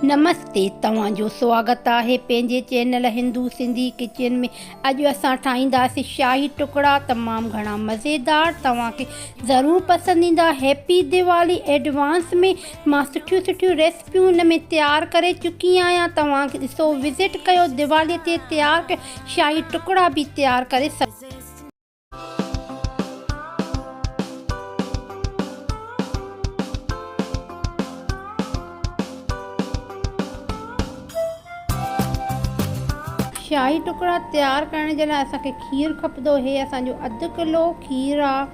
नमस्ते, तव्हांजो स्वागत है पंहिंजे चैनल हिंदू सिंधी किचन में। अॼु असां ठाहींदासीं शाही टुकड़ा, तमामु घणा मज़ेदार, तव्हांखे ज़रूरु पसंदि ईंदा। हैप्पी दिवाली एडवांस में। मां सुठियूं रेसिपियूं हिन में तयारु करे चुकी आहियां। तव्हां ॾिसो, विज़िट कयो, दिवालीअ ते तयारु कयो, शाही टुकड़ा बि तयारु करे सघो। शाही टुकड़ा तयारु करण जे लाइ असांखे खीरु खपंदो। हे असांजो 1/2 किलो खीरु आहे।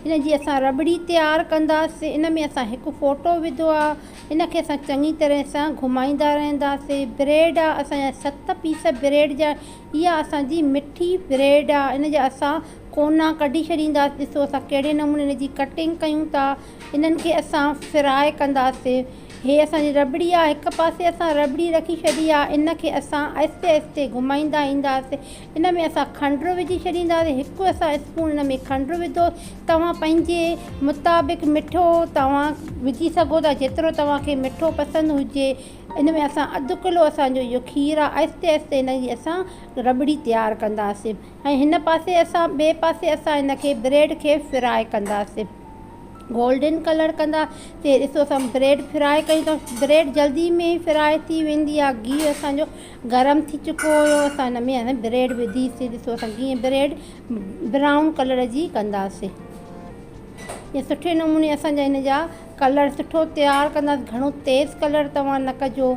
इन जी असां रबड़ी तयारु कंदासीं। इन में असां हिकु फ़ोटो विधो आहे। इन खे असां चङी तरह सां घुमाईंदा रहंदासीं। ब्रेड आहे असांजा 7 पीस ब्रेड जा। इहा असांजी मिठी ब्रेड आहे। इन जा असां कोना कढी छॾींदासीं। ॾिसो असां कहिड़े नमूने इन जी कटिंग कयूं था। इन्हनि खे असां फ्राए कंदासीं। हे असांजी रबड़ी आहे। हिकु पासे असां रबड़ी रखी छॾी आहे। इन खे असां आहिस्ते आहिस्ते घुमाईंदा ईंदासीं। इन में असां खंडु विझी छॾींदासीं। हिकु असां स्पून इन में खंडु विधो। तव्हां पंहिंजे मुताबिक़ मिठो तव्हां विझी सघो था, जेतिरो तव्हांखे मिठो पसंदि हुजे। इन में असां 1/2 किलो असांजो इहो खीरु आहे। आहिस्ते आहिस्ते इन जी असां रबड़ी तयारु कंदासीं। ऐं हिन पासे असां ॿिए पासे असां इन खे ब्रेड खे फ्राए कंदासीं, गोल्डन कलर कंदा। ते ॾिसो असां ब्रेड फ्राए कयूं था। ब्रेड जल्दी में फ्राए थी वेंदी आहे। गिहु असांजो गरम थी चुको हुयो। असां हिन में ब्रेड विधीसीं। ॾिसो असां कीअं ब्रेड ब्राउन कलर जी कंदासीं। इहे सुठे नमूने असांजा हिन जा कलर सुठो तयारु कंदासीं। घणो तेज़ कलर तव्हां न कजो।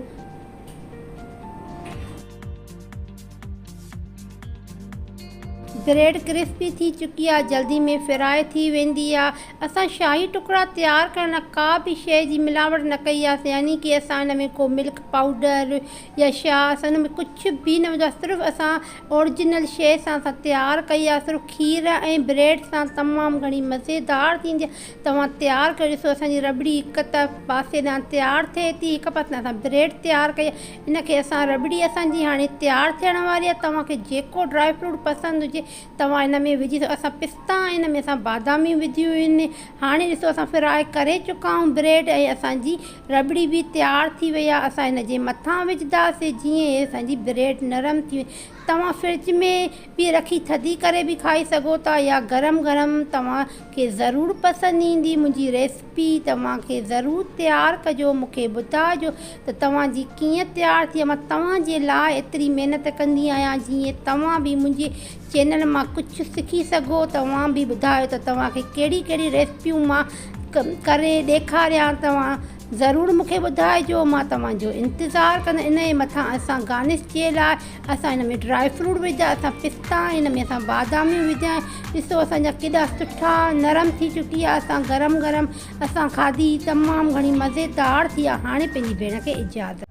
ब्रेड क्रिस्पी थी चुकी आहे, जल्दी में फ्राए थी वेंदी आहे। असां शाही टुकड़ा तयारु करण का बि शइ जी मिलावट न कई आहे, यानी कि असां हिन में को मिल्क पाउडर या छा असां हिन में कुझु बि न विझो। सिर्फ़ु असां ओरिजिनल शइ सां असां तयारु कई आहे। सिर्फ़ु खीर ऐं ब्रेड सां तमामु घणी मज़ेदार थींदी आहे। तव्हां तयारु कयो। ॾिसो असांजी रबड़ी हिकु पासे ॾांहुं तयारु थिए थी, हिकु पासे असां ब्रेड तयारु कई आहे। इन खे असां रबड़ी असांजी हाणे तयारु थियण वारी आहे। तव्हांखे जेको ड्राई फ्रूट पसंदि हुजे तव्हां इन में विझी सघो। असां पिस्ता, इन में असां बादामी विधियूं आहिनि। हाणे ॾिसो असां फ्राए करे चुका आहियूं ब्रेड, ऐं असांजी रबड़ी बि तयारु थी वई आहे। असां इन जे मथां विझंदासीं जीअं असांजी ब्रेड नरम थी वई। तव्हां फ्रिज में बि रखी थधी करे बि खाई सघो था, या गरम गरम। तव्हांखे ज़रूरु पसंदि ईंदी मुंहिंजी रेसिपी। तव्हांखे ज़रूरु तयारु कजो, मूंखे ॿुधाइजो त तव्हांजी कीअं तयारु थी आहे। मां तव्हांजे लाइ एतिरी महिनत कंदी आहियां जीअं तव्हां बि मुंहिंजे चैनल मां कुझु सिखी सघो। तव्हां बि ॿुधायो त तव्हांखे कहिड़ी कहिड़ी रेसिपियूं मां करे ॾेखारियां। तव्हां ज़रूरु मूंखे ॿुधाइजो। मां तव्हांजो इंतज़ारु कंदा। इन जे मथां असां गार्निश जे लाइ असां हिन में ड्राई फ्रूट विधा। असां पिस्ता, इन में असां बादामियूं विधा। ॾिसो असांजा केॾा सुठा नरम थी चुकी आहे। असां गरम गरम असां खाधी, तमामु घणी मज़ेदार थी आहे। हाणे पंहिंजी भेण खे इजाज़त।